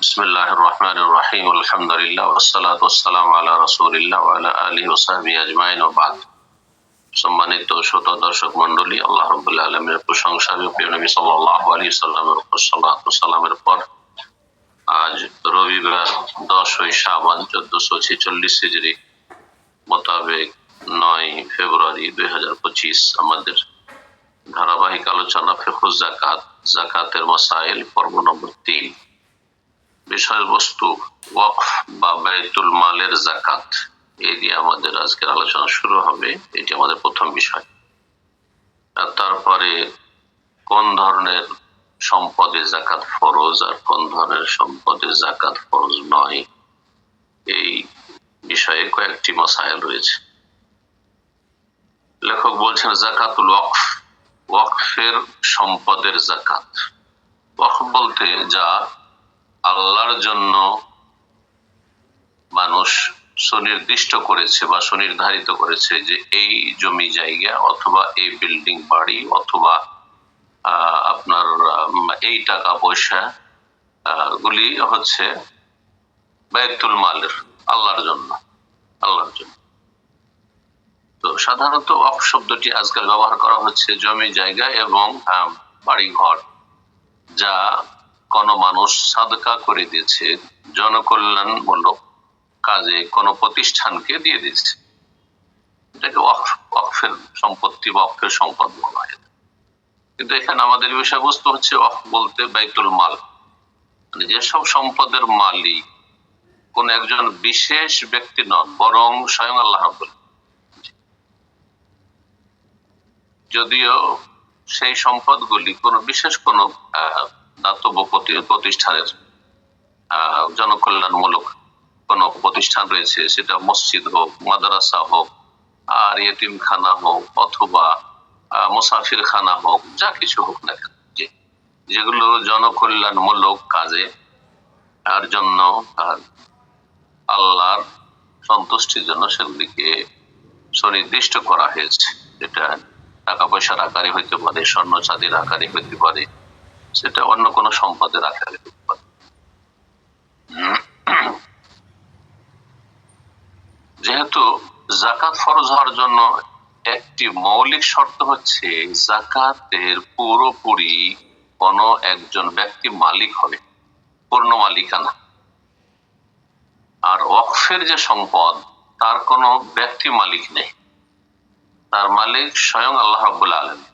বিসমিল্লাহির রহমানির রহিম আলহামদুলিল্লাহ ওয়াসসালাতু ওয়াসসালামু আলা রাসূলিল্লাহ ওয়া আলা আলিহি ওয়া সাহবিহি আজমাইন ওয়া বা'দ। সম্মানিত শ্রোতা দর্শক মণ্ডলী, আল্লাহ রাব্বুল আলামিনের প্রশংসা ও প্রিয় নবী সাল্লাল্লাহু আলাইহি সাল্লামের উপর সালাতু ওয়া সালামের পর আজ রবিবার 10 শাবান 1446 হিজরি মোতাবেক 9 ফেব্রুয়ারি 2025 আমাদের ধারাবাহিক আলোচনা ফিকহুজ যাকাত, যাকাতের মাসাইল পর্ব নম্বর 3। বিষয়বস্তু ওয়াকফ বা বাইতুল মালের যাকাত, এই দিয়ে আমাদের আজকের আলোচনা শুরু হবে। এটি আমাদের প্রথম বিষয়। আর তারপরে কোন ধরনের সম্পদের যাকাত ফরজ আর কোন ধরনের সম্পদের যাকাত ফরজ নয়, এই বিষয়ে কয়েকটি মাসাইল রয়েছে। লেখক বলছেন যাকাতুল ওয়াকফ, ওয়াকফের সম্পদের যাকাত। ওয়াকফ বলতে যা আল্লাহর জন্য মানুষ সুনির্দিষ্ট করেছে বা সুনির্ধারিত করেছে যে এই জমি জায়গা অথবা এই বিল্ডিং বাড়ি অথবা আপনার এই টাকা পয়সা গুলি হচ্ছে বাইতুল মালের, আল্লাহর জন্য। তো সাধারণত ওয়াকফ শব্দটি আজকাল ব্যবহার করা হচ্ছে জমি জায়গা এবং বাড়ি ঘর যা কোনো মানুষ সাদকা করে দিয়েছে, জনকল্যাণমূলক কাজে কোনো প্রতিষ্ঠানকে দিয়ে দিচ্ছে, এটাকে ওয়াকফের সম্পত্তি বা ওয়াকফের সম্পদ বলা হয়। কিন্তু এখানে আমাদের বিষয়বস্তু হচ্ছে ওয়াকফ বলতে বাইতুল মাল, মানে যেসব সম্পদের মালিক কোন একজন বিশেষ ব্যক্তি নন, বরং স্বয়ং আল্লাহ রাব্বুল। যদিও সেই সম্পদগুলি কোনো বিশেষ কোনো দাতব্য প্রতিষ্ঠানের জনকল্যাণমূলক কোনো প্রতিষ্ঠান রয়েছে, সেটা মসজিদ হোক, মাদ্রাসা হোক, আর ইয়েতিমখানা হোক, অথবা মুসাফির খানা হোক, যা কিছু হোক না কেন, যেগুলো জনকল্যাণমূলক কাজে তার জন্য আল্লাহর সন্তুষ্টির জন্য সেগুলিকে সুনির্দিষ্ট করা হয়েছে। এটা টাকা পয়সার আকারে হইতে পারে, স্বর্ণ চাঁদির আকারে হইতে পারে, সেটা অন্য কোনো সম্পদের আকারে হইতে পারে। যেহেতু যাকাত ফরজ হওয়ার জন্য একটি মৌলিক শর্ত হচ্ছে যাকাতের পুরোপুরি কোনো একজন ব্যক্তি মালিক হবে, পূর্ণ মালিকানা। আর ওয়াকফের যে সম্পদ তার কোনো ব্যক্তি মালিক নেই, তার মালিক স্বয়ং আল্লাহ রাব্বুল আলামিন,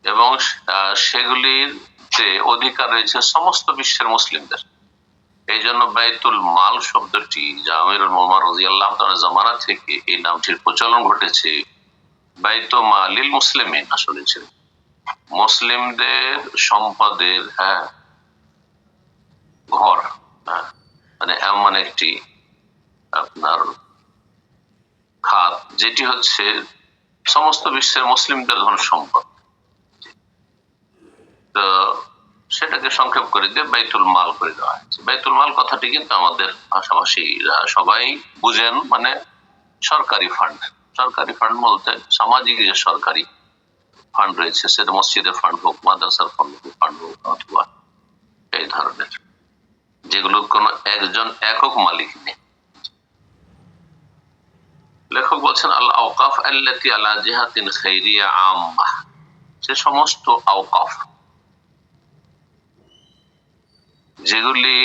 এবং সেগুলির যে অধিকার রয়েছে সমস্ত বিশ্বের মুসলিমদের। এই জন্য বাইতুল মাল শব্দটি, যা আমিরুল মুমিনিন রাদিয়াল্লাহু তাআলা জামানা থেকে এই নামটির প্রচলন ঘটেছে, বাইতুল মালিল মুসলিমিন আসলে ছিল মুসলিমদের সম্পদের ঘর, মানে এমন একটি আপনার খাত যেটি হচ্ছে সমস্ত বিশ্বের মুসলিমদের ধন সম্পদ। তো সেটাকে সংক্ষেপ করে দিয়ে বাইতুল মাল করে দেওয়া হয়েছে। বাইতুল মাল কথাটি কিন্তু আমাদের ভাষাভাষী সবাই বুঝেন, মানে সরকারি ফান্ড। সরকারি ফান্ড বলতে সামাজিক যে সরকারি ফান্ড রয়েছে, সেটা মসজিদের ফান্ড হোক, মাদ্রাসার ফান্ড হোক, অথবা এই ধরনের, যেগুলো কোনো একজন একক মালিক নেই। লেখক বলছেন আল আওকাফ আল্লাতী আলা জিহাতিন খায়রিয়া আম্মাহ, সে সমস্ত আওকাফ যেগুলি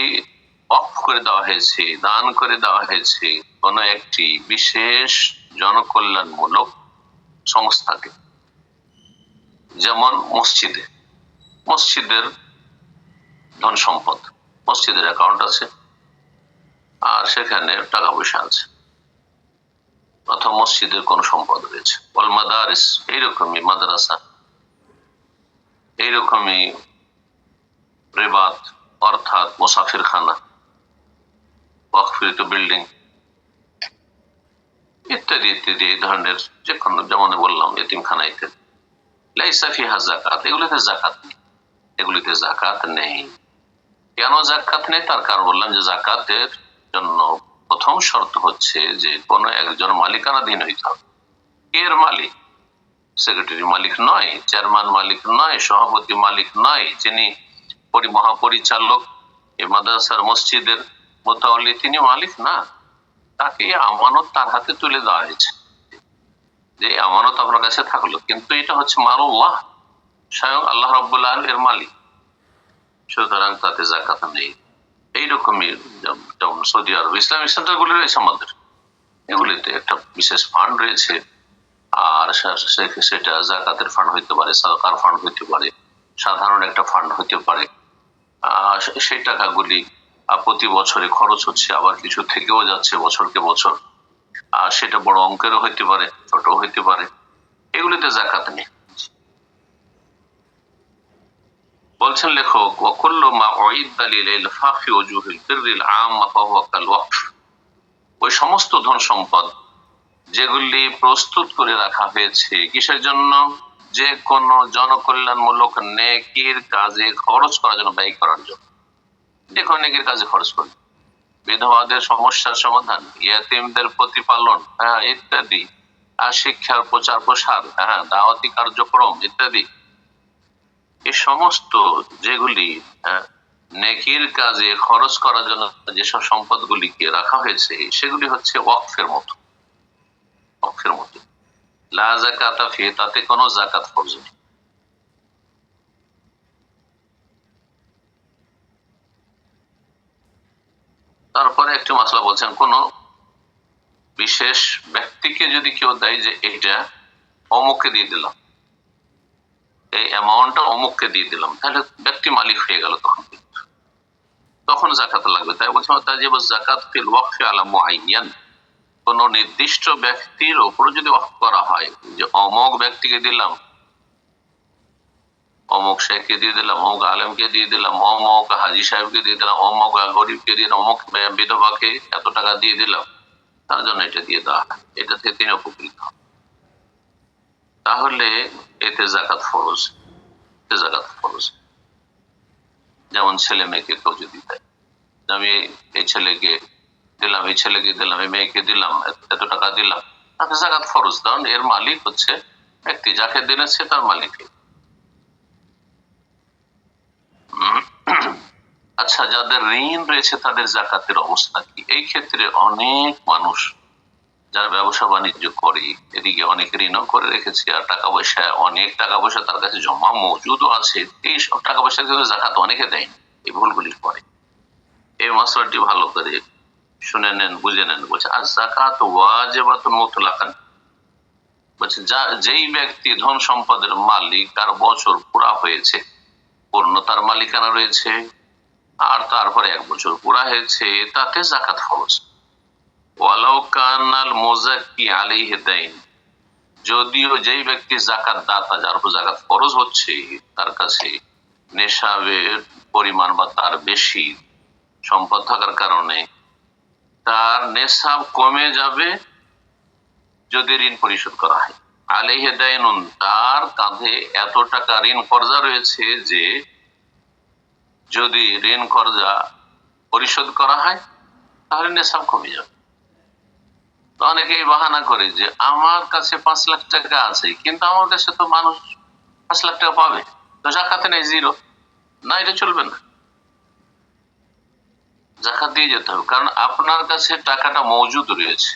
ওয়াকফ করে দেওয়া হয়েছে, দান করে দেওয়া হয়েছে কোন একটি বিশেষ জনকল্যাণমূলক সংস্থাকে। যেমন মসজিদের ধন সম্পদ, মসজিদের অ্যাকাউন্ট আছে আর সেখানে টাকা পয়সা আছে, অথবা মসজিদের কোন সম্পদ রয়েছে। ওয়াল মাদারিস, এইরকমই মাদ্রাসা, এইরকমই রিবাত অর্থাৎ মুসাফির খানা, ওয়াকফকৃত বিল্ডিং ইত্যাদি ইত্যাদি, এই ধরনের যে কোনো, যেমন বললাম ইতিমখানা ইত্যাদি। লাইসা ফিহা যাকাত, এগুলিতে যাকাত নেই, এগুলিতে যাকাত নেই। কেন যাকাত নেই তার কারণ বললাম, যে যাকাতের জন্য প্রথম শর্ত হচ্ছে যে কোনো একজন মালিকানাধীন হইতে হবে। এর মালিক সেক্রেটারি মালিক নয়, চেয়ারম্যান মালিক নয়, সভাপতি মালিক নয়, যিনি মহাপরিচালক এই মাদ্রাসার মসজিদের মুতাওয়াল্লি তিনি মালিক না, তাকে আমানত তার হাতে তুলে দেওয়া হয়েছে যে আমানত আপনার কাছে থাকলো, কিন্তু এটা হচ্ছে মালুল্লাহ, স্বয়ং আল্লাহ রাব্বুল আলামিন এর মালিক, সুতরাং তাতে যাকাত নেই। এইরকমই যেমন সৌদি আরব ইসলামিক সেন্টার গুলি রয়েছে আমাদের, এগুলিতে একটা বিশেষ ফান্ড রয়েছে, আর সেটা যাকাতের ফান্ড হইতে পারে, সাদাকার ফান্ড হইতে পারে, সাধারণ একটা ফান্ড হইতে পারে। সেই টাকাগুলি প্রতি বছরে খরচ হচ্ছে, আবার কিছু থেকেও যাচ্ছে বছরকে বছর, আর সেটা বড় অঙ্কেরও হইতে পারে, ছোট হইতে পারে, এগুলিতে যাকাত নেই। বলছেন লেখক, ওয়াকুল্লু মা উইদ্দা লিল ফাখি ওয়াজুহিল বিররিল আম্মা ফাহুয়া কাল ওয়াকফ, ওই সমস্ত ধন সম্পদ যেগুলি প্রস্তুত করে রাখা হয়েছে কিসের জন্য, যে কোন জনকল্যাণমূলক নেকির কাজে খরচ করার জন্য, ব্যয় করার জন্য, যে কোনো নেকির কাজে খরচ করি, বিধবাদের সমস্যার সমাধান, ইয়াতীমদের প্রতিপালন, ইত্যাদি, শিক্ষার প্রচার প্রসার, দাওয়াতি কার্যক্রম ইত্যাদি, এই সমস্ত যেগুলি নেকির কাজে খরচ করার জন্য যেসব সম্পদগুলিকে রাখা হয়েছে সেগুলি হচ্ছে ওয়াকফের মতো, ওয়াকফের মতো। লা যাকাতা ফি, তাতে কোনো যাকাত ফরজ নেই। তারপরে একটি মাসলা বলছেন, কোন বিশেষ ব্যক্তিকে যদি কেউ দেয় যে এটা অমুককে দিয়ে দিলাম, এই অ্যামাউন্টটা অমুককে দিয়ে দিলাম, তাহলে ব্যক্তি মালিক হয়ে গেল, তখন যাকাত লাগবে। তাই বলছেন তাজিবু যাকাত ফিল ওয়াকফি আলা মুআয়্যান, কোন নির্দিষ্ট ব্যক্তির উপর যদি ওয়াকফ করা হয়, যে অমুক ব্যক্তিকে দিলাম, অমুক শেখকে দিয়ে দিলাম, অমুক আলেমকে দিয়ে দিলাম, অমুক হাজি সাহেবকে দিয়ে দিলাম, অমুক গরিবকে দিয়ে দিলাম, অমুক বিধবাকে এত টাকা দিয়ে দিলাম, তার জন্য এটা দিয়ে দেওয়া হয়, এটা থেকে তিনি উপকৃত হন, তাহলে এতে যাকাত ফরজ, এতে যাকাত ফরজ। যেমন ছেলে মেয়েকে কেউ যদি দেয়, আমি এই ছেলেকে দিলাম, এই ছেলেকে দিলাম, এই মেয়েকে দিলাম, এত টাকা দিলাম, তাতে যাকাত ফরজ, কারণ এর মালিক হচ্ছে ব্যক্তি, যাকে দিলেন সে তার মালিক। আচ্ছা, যাদের ঋণ রয়েছে তাদের যাকাতের অবস্থা কি? এই ক্ষেত্রে অনেক মানুষ যারা ব্যবসা বাণিজ্য করে, এদিকে অনেক ঋণও করে রেখেছে, আর টাকা পয়সা, অনেক টাকা পয়সা তার কাছে জমা মজুদও আছে, এই সব টাকা পয়সা কিন্তু যাকাত অনেকে দেয়নি, এই ভুলগুলি করে। এই মশলাটি ভালো করে শুনে নেন, বুঝে নেন। বলছে আর যাকাত ওয়াজিবাতুন মুতলাকান, বলছে যেই ব্যক্তি ধন সম্পদের মালিক, তার বছর পুরা হয়েছে, পূর্ণতার মালিকানা রয়েছে, আর তারপরে 1 বছর পুরা হয়েছে, তাতে যাকাত ফরজ। ওয়ালাউ কানাল মুযাক্কি আলাইহি দাইন, যদিও যেই ব্যক্তি যাকাত দাতা, যার উপর যাকাত ফরজ হচ্ছে, তার কাছে নেশাবের পরিমাণ বা তার বেশি সম্পদ থাকার কারণে তার নেশাব কমে যাবে যদি ঋণ পরিশোধ করা হয়। আলাইহি দাইনুন, তার কাঁধে এত টাকা ঋণ কর্জা রয়েছে যে যদি ঋণ কর্জা পরিশোধ করা হয় তাহলে নেশাব কমে যাবে। অনেকেই বাহানা করে যে আমার কাছে 5 লাখ টাকা আছে, কিন্তু আমার কাছে তো মানুষ 5 লাখ টাকা পাবে, তো যাকাতে নেই, জিরো, না, এটা চলবে না, যাকাত দিয়ে যেতে হবে, কারণ আপনার কাছে টাকাটা মজুদ রয়েছে।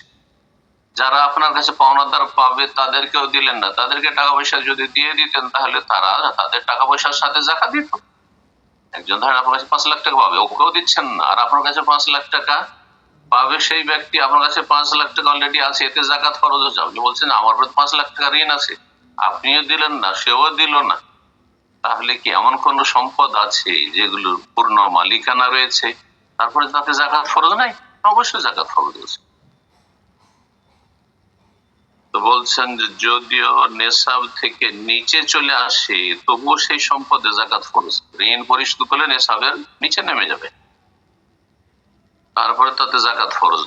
যারা আপনার কাছে পাওনাদার পাবে তাদেরকেও দিলেন না, তাদেরকে টাকা পয়সা যদি দিয়ে দিতেন তাহলে তারা তাদের টাকা পয়সার সাথে যাকাত দিত। একজন ধরেন আপনার কাছে 5 লাখ টাকা পাবে, ওকেও দিচ্ছেন না, আর আপনার কাছে 5 লাখ টাকা পাবে সেই ব্যক্তি, আপনার কাছে 5 লাখ টাকা অলরেডি আছে, এতে যাকাত ফরজ হচ্ছে। আপনি বলছেন আমার উপর 5 লাখ টাকা ঋণ আছে, আপনিও দিলেন না, সেও দিল না, তাহলে কি এমন কোন সম্পদ আছে যেগুলোর পূর্ণ মালিকানা রয়েছে তারপরে তাতে যাকাত ফরজ নাই? অবশ্যই যাকাত ফরজ আছে। তো বলছেন যে যদিও নেশাব থেকে নিচে চলে আসে তবুও সেই সম্পদে যাকাত ফরজ, ঋণ পরিশোধ করলে নেশাবের নিচে নেমে যাবে, তারপরে তাতে যাকাত ফরজ।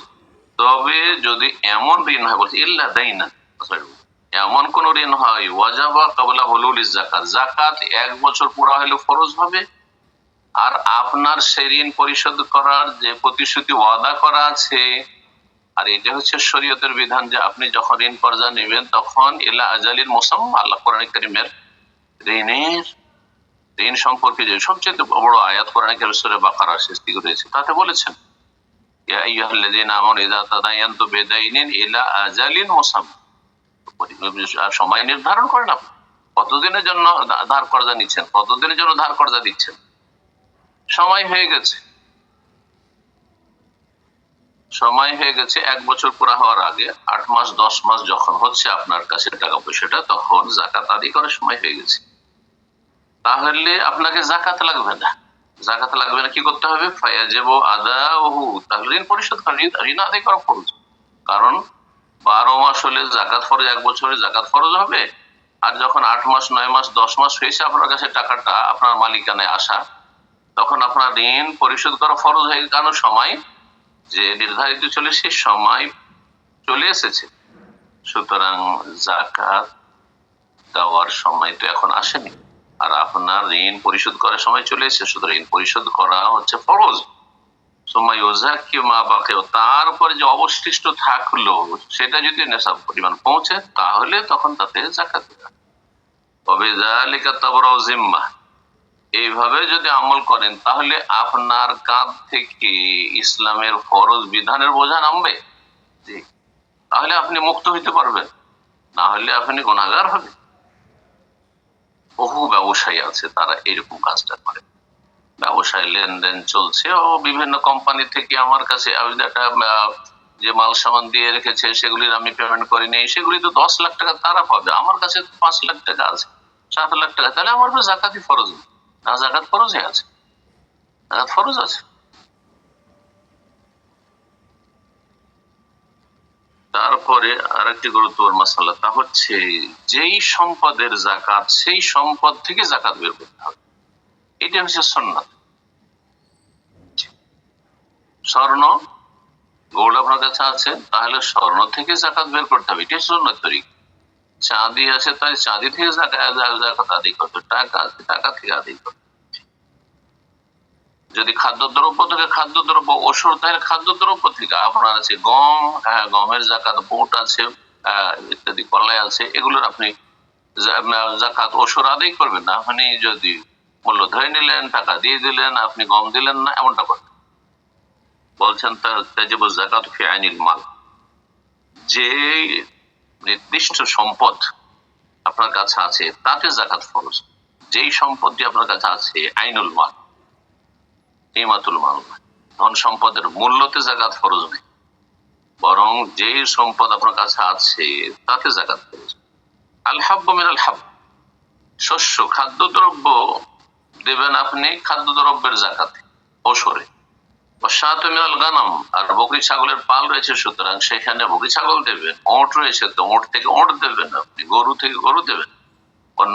তবে যদি এমন ঋণ হয়, বলছে ইল্লা দাইনা, এমন কোন ঋণ হয় ওয়াজাবা ক্বাবলা হুলুলিজ যাকাত, যাকাত 1 বছর পুরা হলে ফরজ হবে, আর আপনার সেই ঋণ পরিশোধ করার যে প্রতিশ্রুতি ওয়াদা করা আছে, আর এটা হচ্ছে শরীয়তের বিধান যে আপনি যখন ঋণ কর্জা নেবেন তখন ইলা আজালিল মুসাম্মা, আল্লাহ কোরআন কারীমের ঋণের ঋণ সম্পর্কে যে সবচেয়ে বড় আয়াত কোরআন কারীম সূরা বাকারা সৃষ্টি করেছে, তাতে বলেছেন ইয়া আইয়ুহাল্লাযীনা আমানু ইযা তাদায়ানতুম বিদাইনিন ইলা আজালিন মুসাম্মা, সময় নির্ধারণ করেন আপনি কতদিনের জন্য ধার কর্জা নিচ্ছেন, কতদিনের জন্য ধার কর্জা দিচ্ছেন। সময় হয়ে গেছে, সময় হয়ে গেছে, 1 বছর পুরা হওয়ার আগে 8 মাস 10 মাস যখন হচ্ছে আপনার কাছে টাকা পয়সাটা, তখন যাকাত আদায় করার সময় হয়ে গেছে। তাহলে আপনাকে যাকাত লাগবে না। যাকাত লাগবে না, কি করতে হবে? ফায়াজিবু আদাউহু, তাহলে ঋণ পরিশোধ করা, ঋণ আদায় করা ফরজ। কারণ 12 মাস হলে যাকাত ফরজ, 1 বছরে যাকাত ফরজ হবে। আর যখন 8 মাস 9 মাস 10 মাস হয়েছে আপনার কাছে টাকাটা আপনার মালিকানায় আসা, তখন আপনার ঋণ পরিশোধ করা ফরজ হয়ে গেল। কারণ সময় যে নির্ধারিত চলে, সেই সময় চলে এসেছে। সুতরাং যাকাত দেওয়ার সময় তো এখন আসেনি, আর আপনার ঋণ পরিশোধ করার সময় চলে এসেছে, সুতরাং ঋণ পরিশোধ করা হচ্ছে ফরজ। সময় ওযাক্কি মা বাকি, তারপরে যে অবশিষ্ট থাকলো সেটা যদি নেশাব পরিমাণ পৌঁছে, তাহলে তখন তাতে যাকাত দিতে হবে। তবে যালিকা তাবরাউ জিম্মাহ, এইভাবে যদি আমল করেন তাহলে আপনার কাঁধ থেকে ইসলামের ফরজ বিধানের বোঝা নামবে। জি, তাহলে আপনি মুক্ত হইতে পারবেন, না হলে আপনি গুনাহগার হবেন। বহু ব্যবসায়ী আছে তারা এরকম কাজটা করে। ব্যবসায় লেনদেন চলছে ও বিভিন্ন কোম্পানি থেকে আমার কাছে একটা যে মাল সামান দিয়ে রেখেছে সেগুলির আমি পেমেন্ট করিনি, সেগুলি তো 10 লাখ টাকা তারা পাবে, আমার কাছে 5 লাখ টাকা আছে, 7 লাখ টাকা, তাহলে আমার যাকাতই ফরজ না? যাকাত ফরজই আছে, যাকাত ফরজ আছে। তারপরে আরেকটি গুরুত্বপূর্ণ মাসালা, তা হচ্ছে যেই সম্পদের যাকাত সেই সম্পদ থেকে যাকাত বের করতে হবে। এটা হচ্ছে সুন্নাত। স্বর্ণ গোল্ড আপনার কাছে আছে, তাহলে স্বর্ণ থেকে যাকাত বের করতে হবে, এটা সুন্নাত তরিকা। চাঁদি আছে, তাই চাঁদি থেকে যাকাত আদায় করতে, টাকা আছে টাকা থেকে আদায় করতে। যদি খাদ্যদ্রব্য থেকে খাদ্যদ্রব্য, ওষুধ তাহলে খাদ্যদ্রব্য থেকে। আপনার আছে গম, হ্যাঁ গমের যাকাত, বুট আছে ইত্যাদি, কলাই আছে, এগুলোর আপনি যাকাত ওষুধ আদায় করবেন না। আপনি যদি মূল্য ধরে নিলেন, টাকা দিয়ে দিলেন, আপনি গম দিলেন না, এমনটা করবেন। বলছেন তাজিবু যাকাত ফি আইনিল মাল, যে নির্দিষ্ট সম্পদ আপনার কাছে আছে তাতে যাকাত ফরজ। যেই সম্পদটি আপনার কাছে আছে আইনুল মাল, কিমাতুল মাল, ধন সম্পদের মূল্যতে যাকাত ফরজ নেই, বরং যেই সম্পদ আপনার কাছে আছে তাতে যাকাত ফরজ। আল হাব্বু মিনাল হাব, শস্য খাদ্যদ্রব্য দেবেন আপনি খাদ্যদ্রব্যের যাকাতে ওশরে। শাতু মিনাল গানাম, আর বকরি ছাগলের পাল রয়েছে, সুতরাং সেখানে বকরি ছাগল দেবেন। ওট রয়েছে তো ওট থেকে ওট দেবেন আপনি, গরু থেকে গরু দেবেন।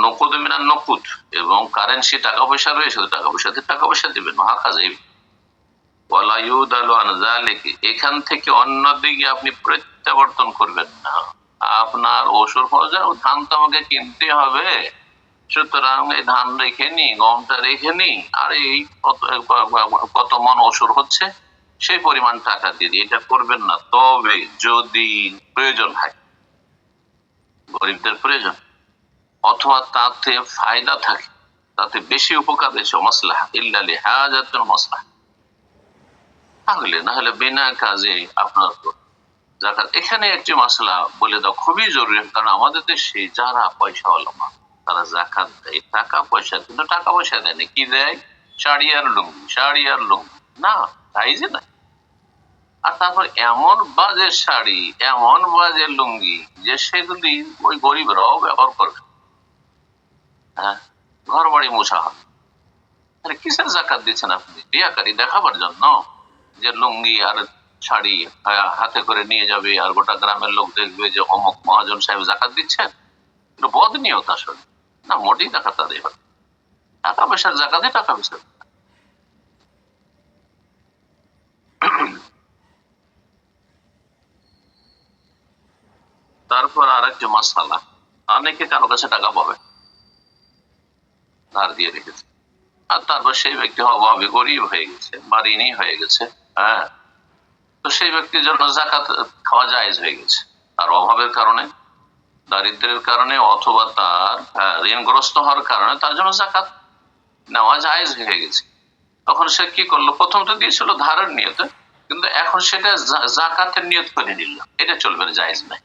নকুদ মিনাল নকুদ, এবং কারেন্সি টাকা পয়সা রয়েছে তো টাকা পয়সাতে টাকা পয়সা দেবেন। মহাকাজ ওয়ালা ইউদালু আন যালিকা, এখান থেকে অন্যদিকে আপনি প্রত্যাবর্তন করবেন না। আপনার ওষুধ ফরজা, ধান তো আমাকে কিনতে হবে, সুতরাং এই ধান রেখে নি, গমটা রেখে নি, আর এই কত মন ওষুধ হচ্ছে সেই পরিমাণ টাকা দিয়ে দিই, এটা করবেন না। তবে যদি প্রয়োজন হয়, গরিবদের প্রয়োজন, অথবা তাতে ফায়দা থাকে, তাতে বেশি উপকার রয়েছে, মাসলাহা ইল্লা লিহাজাতুল মাসলাহা, তাহলে না হলে বিনা কাজে আপনার যাকাত। এখানে একটি মাসলা বলে দাও, খুবই জরুরি, কারণ আমাদের দেশে যারা পয়সাওয়ালা মানুষ তারা যাকাত দেয় টাকা পয়সা, কিন্তু টাকা পয়সা দেয় না, কি দেয়? শাড়ি আর লুঙ্গি, শাড়ি আর লুঙ্গি, না তাই যে না। আর তারপর এমন বাজে শাড়ি, এমন বাজে লুঙ্গি যে সেগুলি ওই গরিবরাও ব্যবহার করবে। হ্যাঁ, ঘর বাড়ি মোছা হবে। কিসের যাকাত দিচ্ছেন আপনি? রিয়াকারি দেখাবার জন্য, যে লুঙ্গি আর শাড়ি হাতে করে নিয়ে যাবে আর গোটা গ্রামের লোক দেখবে যে অমুক মহাজন সাহেব যাকাত দিচ্ছেন। বদ নিয়ত আসলে না, মোটেই যাকাত আদায় হবে। টাকা পয়সার যাকাতে টাকা পয়সা। তারপর আর একটি মাসালা, অনেকে কারো কাছে টাকা পাবে, ধার দিয়ে রেখেছে, আর তারপর সেই ব্যক্তি অভাবে গরিব হয়ে গেছে বা ঋণী হয়ে গেছে। হ্যাঁ, তো সেই ব্যক্তির জন্য যাকাত খাওয়া জায়েজ হয়ে গেছে, তার অভাবের কারণে, দারিদ্রের কারণে, অথবা তার ঋণগ্রস্ত হওয়ার কারণে তার জন্য যাকাত নেওয়া জায়েজ হয়ে গেছে। তখন সে কি করলো, প্রথম তো দিয়েছিল ধারের নিয়তে, কিন্তু এখন সেটা জাকাতের নিয়ত করে নিল, এটা চলবে না, জায়েজ নাই।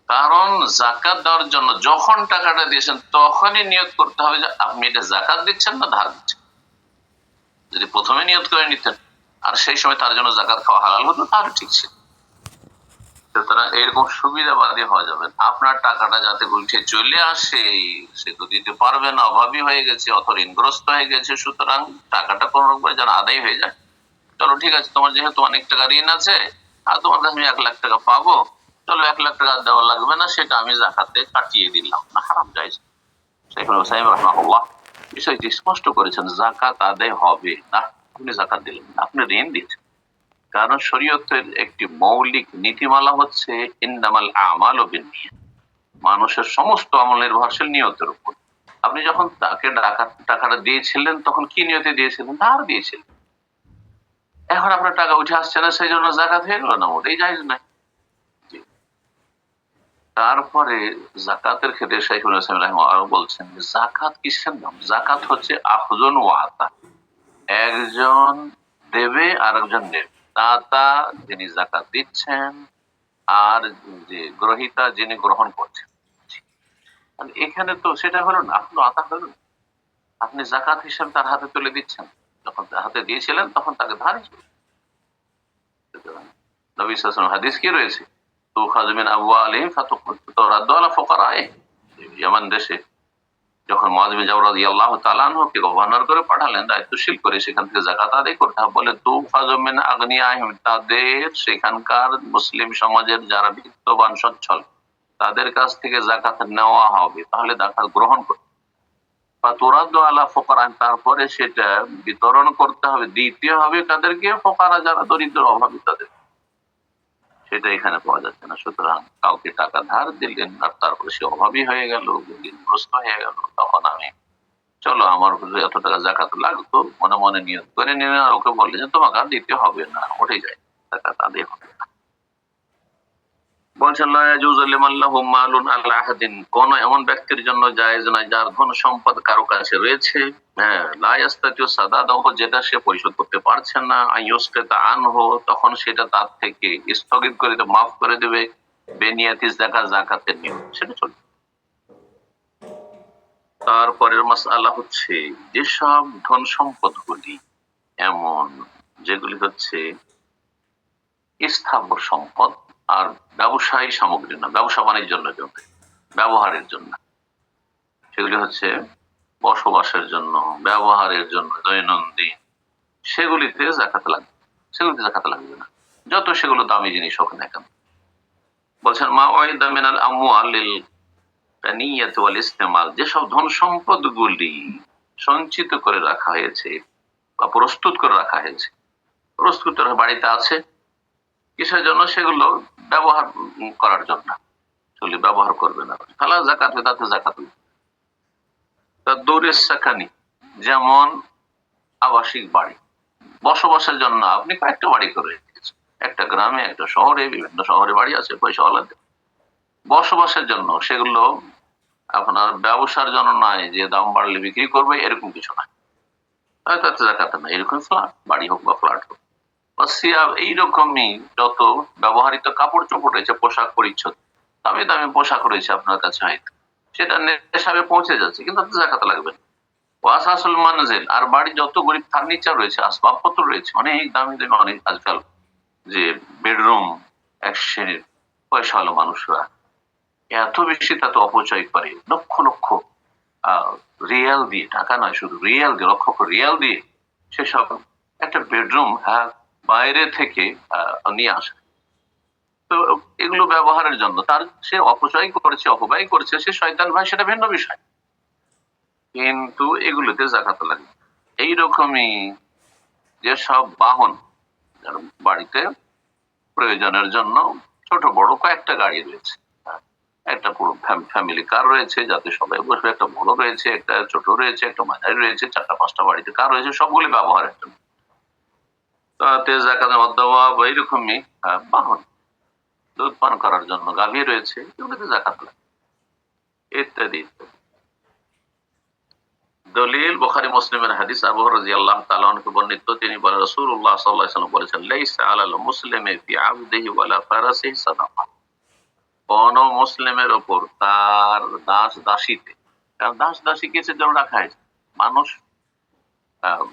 কারণ জাকাত দেওয়ার জন্য যখন টাকাটা দিয়েছেন তখনই নিয়ত করতে হবে যে আপনি এটা জাকাত দিচ্ছেন না ধার দিচ্ছেন। যদি প্রথমে নিয়ত করে নিতেন আর সেই সময় তার জন্য জাকাত খাওয়া হালাল হতো তাহলে ঠিক ছিল। সুতরাং এরকম সুবিধাবাদী হওয়া যাবে না। আপনার টাকাটা যাতে উঠে চলে আসে, সে তো দিতে পারবে না, অভাবী হয়ে গেছে, অত ঋণগ্রস্ত হয়ে গেছে, সুতরাং টাকাটা কোন রকম যেন আদায় হয়ে যায়। চলো ঠিক আছে, তোমার যেহেতু অনেক টাকা ঋণ আছে আর তোমার কাছে আমি 1 লাখ টাকা পাবো, চলো 1 লাখ টাকা দেওয়া লাগবে না, সেটা আমি জাকাতে কাটিয়ে দিলাম না, হারাম জায়েজ। শেখুল হুসাইন রাহমাহুল্লাহ বিষয়টি স্পষ্ট করেছেন, জাকাত আদায় হবে না। আপনি জাকাত দিলেন না, আপনি ঋণ দিচ্ছেন। কারণ শরীয়তের একটি মৌলিক নীতিমালা হচ্ছে ইন্নামাল আমালু বিন্নিয়াত, মানুষের সমস্ত আমল নির্ভরশীল নিয়তের উপর। আপনি যখন তাকে টাকাটা দিয়েছিলেন তখন কি নিয়তে দিয়েছিলেন? ধার দিয়েছিলেন। এখন আপনার টাকা উঠে আসছে না, সেই জন্য জাকাত হয়ে গেল না, ওটাই জায়েজ নাই। তারপরে জাকাতের ক্ষেত্রে শাইখুল ইসলাম রাহিমাহুল্লাহ আরো বলছেন, জাকাত কিসের নাম? জাকাত হচ্ছে আখযুন ওয়া আতা, একজন দেবে আর একজন নেবে। দাতা যিনি জাকাত দিচ্ছেন আর যে গ্রহীতা যিনি গ্রহণ করছেন। এখানে তো সেটা হলো না, আপনি আতা হলো না। আপনি জাকাত হিসেবে তার হাতে তুলে দিচ্ছেন, যখন তার হাতে দিয়েছিলেন তখন তাকে ধার হিসেবে। নবী সাল্লাল্লাহু আলাইহি ওয়াসাল্লাম হাদিস কি রয়েছে, তুখাযু মিন আমওয়ালিহিম ফাতুরাদ্দু আলা ফুকারাইহিম। ইয়ামান দেশে যখন মুআয বিন জাবাল রাদিয়াল্লাহু তাআলা আনহুকে গভর্নর করে পাঠালেন, দায়িত্বশীল করে, সেখান থেকে যাকাত আদায় করতে হবে, বলে তুখাযু মিন আগনিয়াহিম, তাদের সেখানকার মুসলিম সমাজের যারা বিত্তবান সচ্ছল তাদের কাছ থেকে যাকাত নেওয়া হবে, তাহলে যাকাত গ্রহণ করতে। ফাতুরাদ্দু আলা ফুকারাইহিম, তারপরে সেটা বিতরণ করতে হবে, দিতে হবে তাদেরকে, ফুকারা যারা দরিদ্র অভাবী তাদের। সেটা এখানে পাওয়া যাচ্ছে না। সুতরাং কাউকে টাকা ধার দিলেন আর তারপরে সে অভাবী হয়ে গেল, ঋণগ্রস্ত হয়ে গেল, তখন আমি চলো আমার এত টাকা জাকাত লাগতো, মনে মনে নিয়ত করে নিলেন, আর ওকে বললেন যে তোমাকে আর দিতে হবে না, ওঠে যায়, জাকাত আদায় হবে না। বলছেন লা ইয়াজুযু লিমান লাহু মালুন আলা আহাদিন, কোন এমন ব্যক্তির জন্য জায়েজ নয় যার ধন সম্পদ কারো কাছে রয়েছে, হ্যাঁ, লা ইয়াস্তাতিউ সাদাদাহু, যেটা সে পরিশোধ করতে পারছে না, আইয়ুসকাতা আনহু, তখন সেটা তার থেকে স্থগিত করে দেবে, মাফ করে দেবে, বেনিয়াতি যাকাত, যাকাতের নিয়ত, সেটা চলবে। তারপরের মাসআলা হচ্ছে, যেসব ধন সম্পদগুলি এমন যেগুলি হচ্ছে স্থাবর সম্পদ আর ব্যবসায়ী সামগ্রী না, ব্যবসা বাণিজ্যের জন্য, ব্যবহারের জন্য, সেগুলি হচ্ছে বসবাসের জন্য, ব্যবহারের জন্য, দৈনন্দিন, সেগুলিতে জাকাত লাগবে, সেগুলিতে জাকাত লাগবে না, যত সেগুলো দামি জিনিস হোক না কেন। বলছেন মা ওয়াইদা মিনাল আমওয়াল লিল কানিয়াতি ওয়াল ইস্তেমাল, যেসব ধন সম্পদ গুলি সঞ্চিত করে রাখা হয়েছে বা প্রস্তুত করে রাখা হয়েছে, প্রস্তুত করে বাড়িতে আছে, কিসের জন্য? সেগুলো ব্যবহার করার জন্য, সেগুলি ব্যবহার করবে না, তাহলে জাকাত, তাতে জাকাত নেই। দৌড়ের সাকানি, যেমন আবাসিক বাড়ি, বসবাসের জন্য আপনি কয়েকটা বাড়ি করে রেখেছেন, একটা গ্রামে, একটা শহরে, বিভিন্ন শহরে বাড়ি আছে পয়সাওয়ালাদের, বসবাসের জন্য, সেগুলো আপনার ব্যবসার জন্য নয় যে দাম বাড়লে বিক্রি করবে, এরকম কিছু নয়, তাতে জাকাত না। এরকম ফ্ল্যাট, বাড়ি হোক বা ফ্ল্যাট হোক, এইরকমই যত ব্যবহৃত কাপড় চোপড় রয়েছে, পোশাক পরিচ্ছদ, দামি দামি পোশাক রয়েছে আপনার কাছে, হয়তো সেটা নেশাবে পৌঁছে যাচ্ছে, কিন্তু তাতে জাকাত লাগবে না। ওয়াসাসুল মানজিল, আর বাড়ির যত গরিব ফার্নিচার রয়েছে, আসবাবপত্র রয়েছে, অনেক দামি দামি, অনেক আজকাল যে বেডরুম, এক শ্রেণীর পয়সাওয়ালা মানুষরা এত বেশি তাতে অপচয় করে, লক্ষ লক্ষ রিয়াল দিয়ে, টাকা নয়, শুধু রিয়াল দিয়ে, লক্ষ লক্ষ রিয়াল দিয়ে সেসব একটা বেডরুম, হ্যাঁ, বাইরে থেকে নিয়ে আসে। তো এগুলো ব্যবহারের জন্য, তার সে অপচয় করেছে, অপব্যয় করেছে, সে শয়তান ভাই, সেটা ভিন্ন বিষয়, কিন্তু এগুলোতে জাকাত লাগে। এইরকমই যেসব বাহন, বাড়িতে প্রয়োজনের জন্য ছোট বড় কয়েকটা গাড়ি রয়েছে, একটা পুরো ফ্যামিলি কার রয়েছে যাতে সবাই বসবে, একটা বড় রয়েছে, একটা ছোট রয়েছে, একটা মাঝারি রয়েছে, 4টা 5টা বাড়িতে কার রয়েছে, সবগুলি ব্যবহারের জন্য, তাতে জাকাতের অথবা এইরকমই বাহন, দুধ পান করার জন্য গাভী রয়েছে, এগুলোতে জাকাত লাগে, ইত্যাদি ইত্যাদি। দলিল বুখারী মুসলিমের হাদিস, আবু হুরায়রা রাদিয়াল্লাহু তাআলা আনহু বর্ণিত, তিনি বলেন রাসূলুল্লাহ সাল্লাল্লাহু আলাইহি ওয়াসাল্লাম বলেছেন, লাইসা আলাল মুসলিমি ফি আবদিহি ওয়ালা ফারাসিহি সাদাকা। কোন মুসলিমের উপর তার দাস দাসীতে, কারণ দাস দাসী কিসের জন্য রাখা হয়েছে? মানুষ আহ,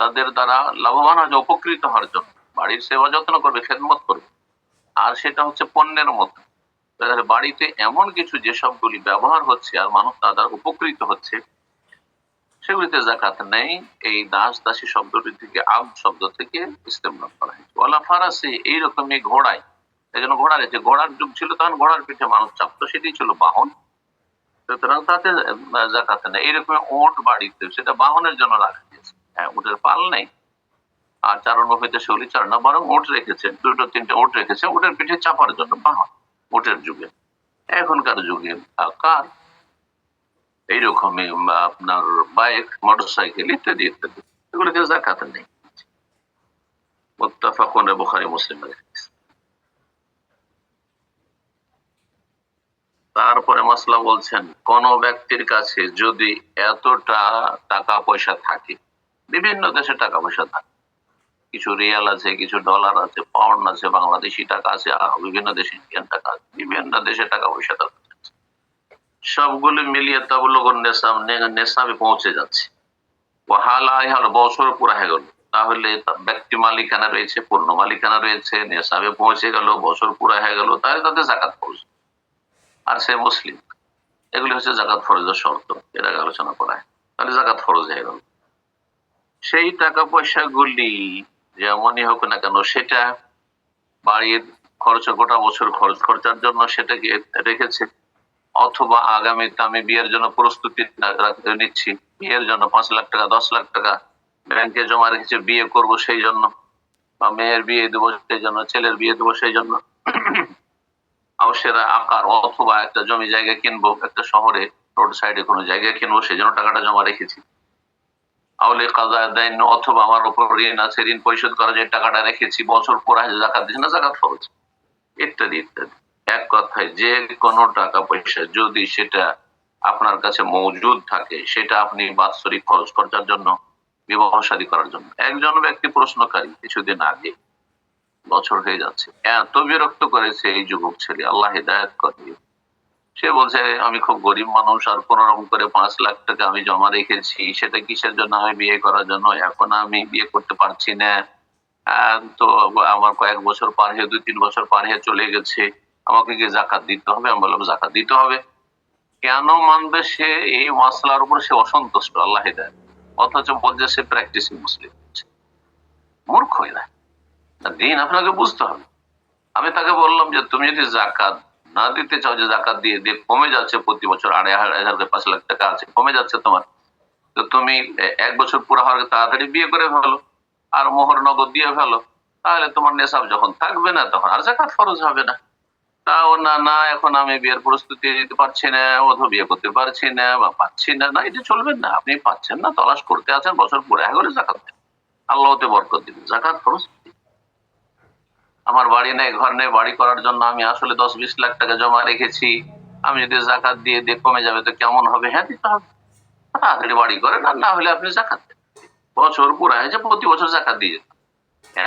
তাদের দ্বারা লাভবান হয়, উপকৃত হওয়ার জন্য, বাড়ির সেবা যত্ন করবে, খেদমত করবে। আর সেটা হচ্ছে পণ্যের মতো। তাদের বাড়িতে এমন কিছু যেসবগুলি ব্যবহার হচ্ছে আর মানুষ তার দ্বারা উপকৃত হচ্ছে, সেগুলিতে যাকাত নেই। এই দাস দাসী শব্দটি থেকে, আব শব্দ থেকে ইস্তেমাল করা হয়েছে। ওয়ালা ফারাসি, এইরকমই ঘোড়ায়, এই জন্য ঘোড়া রয়েছে। ঘোড়ার যুগ ছিল, তখন ঘোড়ার পিঠে মানুষ চাপতো, সেটি ছিল বাহন, সুতরাং তাতে যাকাত নেই। এইরকম ওট বাড়িতে, সেটা বাহনের জন্য রাখা হয়েছে। হ্যাঁ, উটের পাল নেই, আর চারণ হইতে শৈলী চারণ, বরং ওট রেখেছে, দুটো তিনটে ওট রেখেছে উটের পিঠে চাপার জন্য, বাহন উটের যুগে। এখনকার যুগে কার এইরকমই আপনার বাইক, মোটরসাইকেল ইত্যাদি ইত্যাদি, এগুলোকে যাকাত নেই। মুত্তাফাকুন, বুখারী মুসলিমের হাদিস। তারপরে মাসলা বলছেন, কোন ব্যক্তির কাছে যদি এতটা টাকা পয়সা থাকে, বিভিন্ন দেশে টাকা পয়সা থাকে, কিছু রিয়াল আছে, কিছু ডলার আছে, পাউন্ড আছে, বাংলাদেশি টাকা আছে, আর বিভিন্ন দেশে ইন্ডিয়ান টাকা আছে, বিভিন্ন দেশে টাকা পয়সা থাকে, সবগুলো মিলিয়ে তাবলুগুন নেসাব, নেসাবে পৌঁছে যাচ্ছে। বছর পুরা হয়ে গেল, তাহলে ব্যক্তি মালিকানা রয়েছে, পূর্ণ মালিকানা রয়েছে, নেশাবে পৌঁছে গেল, বছর পুরা হয়ে গেল, তাহলে তাদের জাকাত ফরজ। আর সে মুসলিম, এগুলি হচ্ছে জাকাত ফরজের শর্ত, এর আগে আলোচনা করা হয়। তাহলে জাকাত ফরজ হয়ে গেল। সেই টাকা পয়সা গুলি যেমনই হোক না কেন, সেটা বাড়ির খরচ, গোটা বছর খরচার জন্য সেটাকে রেখেছে, অথবা আগামীতে আমি বিয়ের জন্য প্রস্তুতি নিচ্ছি, বিয়ের জন্য 5 লাখ টাকা 10 লাখ টাকা ব্যাংকে জমা রেখেছে, বিয়ে করব সেই জন্য, বা মেয়ের বিয়ে দেবো সেই জন্য, ছেলের বিয়ে দেবো সেই জন্য, সেরা আকার, অথবা একটা জমি জায়গা কিনবো, একটা শহরে রোড সাইডে কোনো জায়গা কিনবো, সেই জন্য টাকাটা জমা রেখেছি। আউলে কাজা দেন, অথবা আমার উপর ঋণ আছে, ঋণ পরিশোধ করা যায়, টাকাটা রেখেছি, বছর পরে জাকাত দিচ্ছি না, জাকাত ফরজ, ইত্যাদি ইত্যাদি। এক কথায়, যে কোনো টাকা পয়সা যদি সেটা আপনার কাছে মজুদ থাকে, সেটা আপনি বাৎসরিক খরচ খরচার জন্য, বিবাহ শাদী করার জন্য। একজন ব্যক্তি প্রশ্নকারী কিছুদিন আগে, বছর হয়ে যাচ্ছে, এত বিরক্ত করেছে এই যুবক ছেলে, আল্লাহ হিদায়াত করে। সে বলছে, আমি খুব গরিব মানুষ, আর কোন রকম করে 5 লাখ টাকা আমি জমা রেখেছি, সেটা কিসের জন্য? আমি বিয়ে করার জন্য। এখন আমি বিয়ে করতে পারছি না, তো আমার কয়েক বছর পার হয়ে, 2-3 বছর পার হয়ে চলে গেছে, আমাকে কি জাকাত দিতে হবে? আমি বললাম, জাকাত দিতে হবে। কেন মানবে সে? এই মাসলার উপর সে অসন্তুষ্ট, আল্লাহ হিদায়াত। অথচ বলছে সে প্র্যাকটিসিং মুসলিম। মূর্খ এরা। দিন আপনাকে বুঝতে হবে। আমি তাকে বললাম যে তুমি যদি জাকাত না দিতে চাও, যে জাকাত দিয়ে দিয়ে কমে যাচ্ছে প্রতি বছর, 2.5 5 লাখ টাকা আছে, কমে যাচ্ছে তোমার, তো তুমি 1 বছর পুরো হওয়ার আগে তাড়াতাড়ি বিয়ে করে ফেলো, আর মোহর নগদ দিয়ে ফেলো, তাহলে তোমার নেশাব যখন থাকবে না, তখন আর জাকাত ফরজ হবে না। তাও না, না এখন আমি বিয়ের প্রস্তুতি নিতে পারছি না, অথবা বিয়ে করতে পারছি না, বা পাচ্ছি না, না এটা চলবে না। আপনি পাচ্ছেন না, তলাশ করতে আছেন, বছর পুরো হয়ে জাকাত দেন, আল্লাহ ওতে বরকত দিবেন। জাকাত ফরজ। আমার বাড়ি নেই, ঘর নেই, বাড়ি করার জন্য আমি আসলে 10-20 লাখ টাকা জমা রেখেছি, আমি যদি জাকাত দিয়ে দিয়ে কমে যাবে তো কেমন হবে? হ্যাঁ, দিতে হবে। তাড়াতাড়ি বাড়ি করেন, আর না হলে আপনি জাকাত দেন। বছর পুরা হয়েছে, প্রতি বছর জাকাত দিয়ে যেত।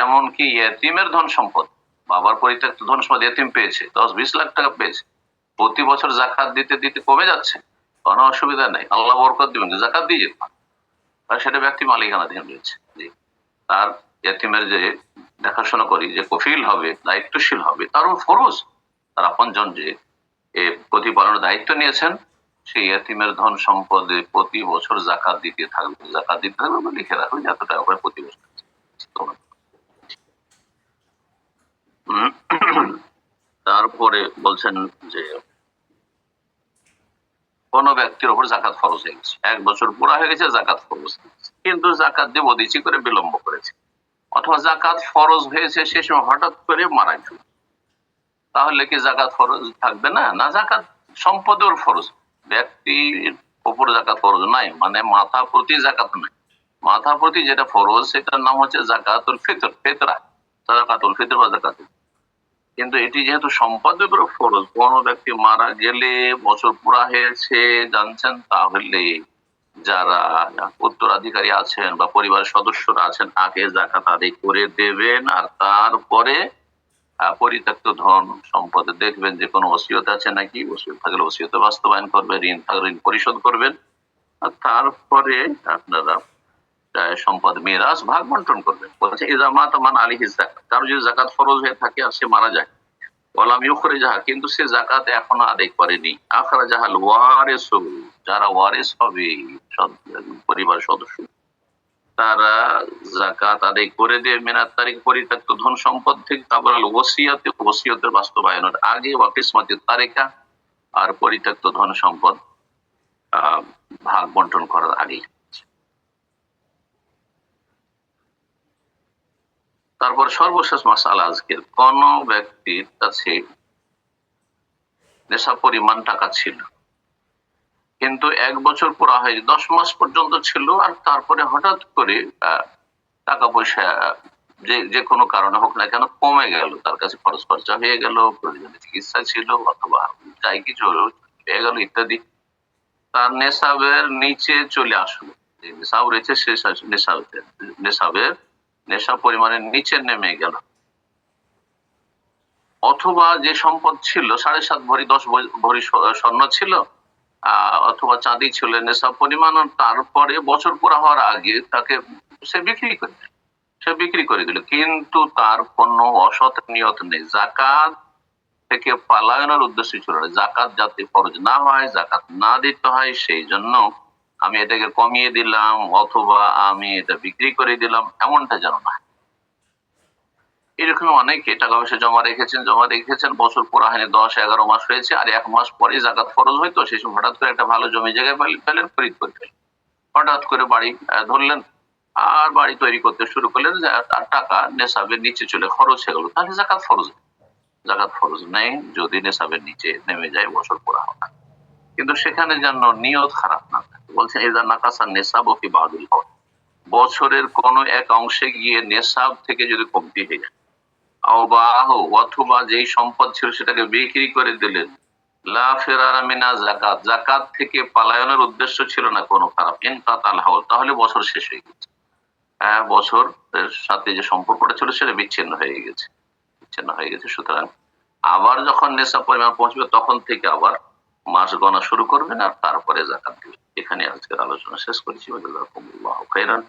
এমনকি এতিমের ধন সম্পদ, বাবার পরিত্যক্ত ধন সম্পদ এতিম পেয়েছে, 10-20 লাখ টাকা পেয়েছে, প্রতি বছর জাকাত দিতে দিতে কমে যাচ্ছে, কোনো অসুবিধা নেই, আল্লাহ বরকত দিবেন, জাকাত দিয়ে যেত। আর সেটা ব্যক্তি মালিকানাধীন রয়েছে। তার এতিমের যে দেখাশোনা করি, যে কফিল হবে, দায়িত্বশীল হবে, তারও ফরজ, তার আপনজন যে প্রতিপালনের দায়িত্ব নিয়েছেন, সেই এতিমের ধন সম্পদে প্রতি বছর জাকাত দিতে থাকবে, জাকাত দিতে থাকবে, লিখে রাখবে যে এত টাকা করে প্রতি বছর। তারপরে বলছেন যে কোন ব্যক্তির উপর জাকাত ফরজ হয়ে গেছে, 1 বছর পুরা হয়ে গেছে, জাকাত ফরজ, কিন্তু জাকাত দেব দিচ্ছি করে বিলম্ব করেছে, অথবা জাকাত ফরজ হয়েছে সে সময় হঠাৎ করে মারা গেল, তাহলে কি জাকাত ফরজ থাকবে না? না, জাকাত সম্পদের ফরজ, ব্যক্তির উপর জাকাত ফরজ নাই, মানে মাথা প্রতি জাকাত নাই। মাথা প্রতি যেটা ফরজ, সেটার নাম হচ্ছে জাকাতুল ফিতর, ফিতরা, জাকাতুল ফিতর বা জাকাতুল। কিন্তু এটি যেহেতু সম্পদের উপর ফরজ, কোন ব্যক্তি মারা গেলে, বছর পুরা হয়েছে জানছেন, তাহলে যারা উত্তরাধিকারী আছেন বা পরিবারের সদস্যরা আছেন আগে জাকাত আদায় করে দেবেন, আর তারপরে পরিত্যক্ত ধন সম্পদে দেখবেন যে কোনো ওসিয়ত আছে নাকি, ওসিয়ত থাকলে ওসিয়তে বাস্তবায়ন করবে, ঋণ থাকলে ঋণ পরিশোধ করবেন, আর তারপরে আপনারা সম্পদ মিরাজ ভাগ বন্টন করবেন। বলছে ইজামাত মান আলিহিজ যাকাত, কারো যদি জাকাত ফরজ হয়ে থাকে আর সে মারা যায়, ওয়ালাম ইউখরিজাহা, কিন্তু সে জাকাত এখনো আদায় করেনি, আখরাজাহাল ওয়ারিসু, যারা ওয়ারিস হবে পরিবার সদস্য, তারা জাকাত আদায় করে দিয়ে মিনাত তারিখ পরিত্যক্ত ধন সম্পদ থেকে কাবরাল ওসিয়াতে, ওসিয়তের বাস্তবায়নের আগে, ওয়া কিসমাতের তারিকা, আর পরিত্যক্ত ধন সম্পদ ভাগ বন্টন করার আগেই। তারপর সর্বশেষ মাসালা আজকের, কোন ব্যক্তির কাছে নেশা পরিমাণ টাকা ছিল কিন্তু 1 বছর পুরা হয়নি, 10 মাস পর্যন্ত ছিল, আর তারপরে হঠাৎ করে টাকা পয়সা যে কোনো কারণে হোক না কেন কমে গেল, তার কাছে খরচ খরচা হয়ে গেল, প্রয়োজনীয় চিকিৎসা ছিল, অথবা যাই কিছু হয়ে গেল ইত্যাদি, তার নেশাবের নিচে চলে আসলো, যে নেশাব রয়েছে সে নেশাবের নেশা পরিমাণের নিচে নেমে গেল, অথবা যে সম্পদ ছিল 7.5 ভরি 10 ভরি স্বর্ণ ছিল, অথবা চাঁদি ছিল নেশাব পরিমাণ, তারপরে বছর পুরা হওয়ার আগে তাকে সে বিক্রি করে দিল, কিন্তু তার কোনো অসৎ নিয়ত নেই, জাকাত থেকে পালায়নের উদ্দেশ্য ছিল না, জাকাত যাতে ফরজ না হয়, জাকাত না দিতে হয়, সেই জন্য আমি এটাকে কমিয়ে দিলাম অথবা আমি এটা বিক্রি করে দিলাম, এমনটা যেন না। এরকম অনেকে টাকা পয়সা জমা রেখেছেন, বছর পুরা হয়নি, 10-11 মাস হয়েছে, আর 1 মাস পরে জাকাত ফরজ হয়তো, সেই সময় হঠাৎ করে একটা ভালো জমি জায়গায় পেলেন, খরিদ করে ফেলেন, হঠাৎ করে বাড়ি ধরলেন, আর বাড়ি তৈরি করতে শুরু করলেন, তার টাকা নেশাবের নিচে চলে খরচ হয়ে গেল, তাহলে জাকাত ফরজ নেই যদি নেশাবের নিচে নেমে যায় বছর পুরা হওয়া। কিন্তু সেখানে যেন নিয়ত খারাপ না থাকে। বলছেন এজা নাকাসা নেশাব কি বাদুল হক, বছরের কোন এক অংশে গিয়ে নেশাব থেকে যদি কমতি হয়ে যায়, অথবা যেই সম্পদ ছিল সেটাকে বিক্রি করে দিলেন, লা ফিরারা মিনা যাকাত, যাকাত থেকে পালায়নের উদ্দেশ্য ছিল না কোনো খারাপ, ইনকাতাল হাওল, তাহলে বছর শেষ হয়ে গেছে, বছরের সাথে যে সম্পর্কটা ছিল সেটা বিচ্ছিন্ন হয়ে গেছে। সুতরাং আবার যখন নেশাব পরিমাণ পৌঁছবে তখন থেকে আবার মাস গণা শুরু করবেন, আর তারপরে যাকাত দিবেন। এখানে আজকের আলোচনা শেষ করেছি। জাযাকুমুল্লাহু খাইরান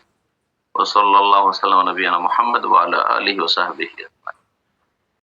ওয়া সাল্লাল্লাহু ওয়া সাল্লাম আলা নবিয়িনা মুহাম্মদ ওয়া আলা আলিহি ওয়া সাহবিহি।